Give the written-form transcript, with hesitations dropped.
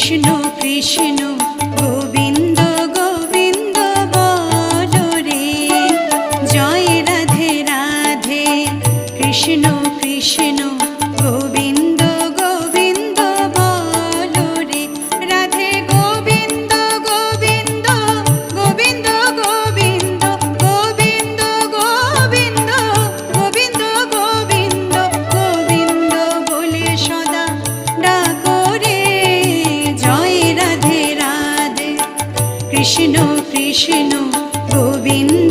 কৃষ্ণ কৃষ্ণ গোবিন্দ গোবিন্দ বলো রে, জয় রাধে রাধে কৃষ্ণ কৃষ্ণ গোবিন্দ গোবিন্দ বলো রে, রাধে গোবিন্দ গোবিন্দ গোবিন্দ গোবিন্দ গোবিন্দ গোবিন্দ গোবিন্দ গোবিন্দ গোবিন্দ বলে সদা ডাকো রে, জয় রাধে রাধে কৃষ্ণ কৃষ্ণ গোবিন্দ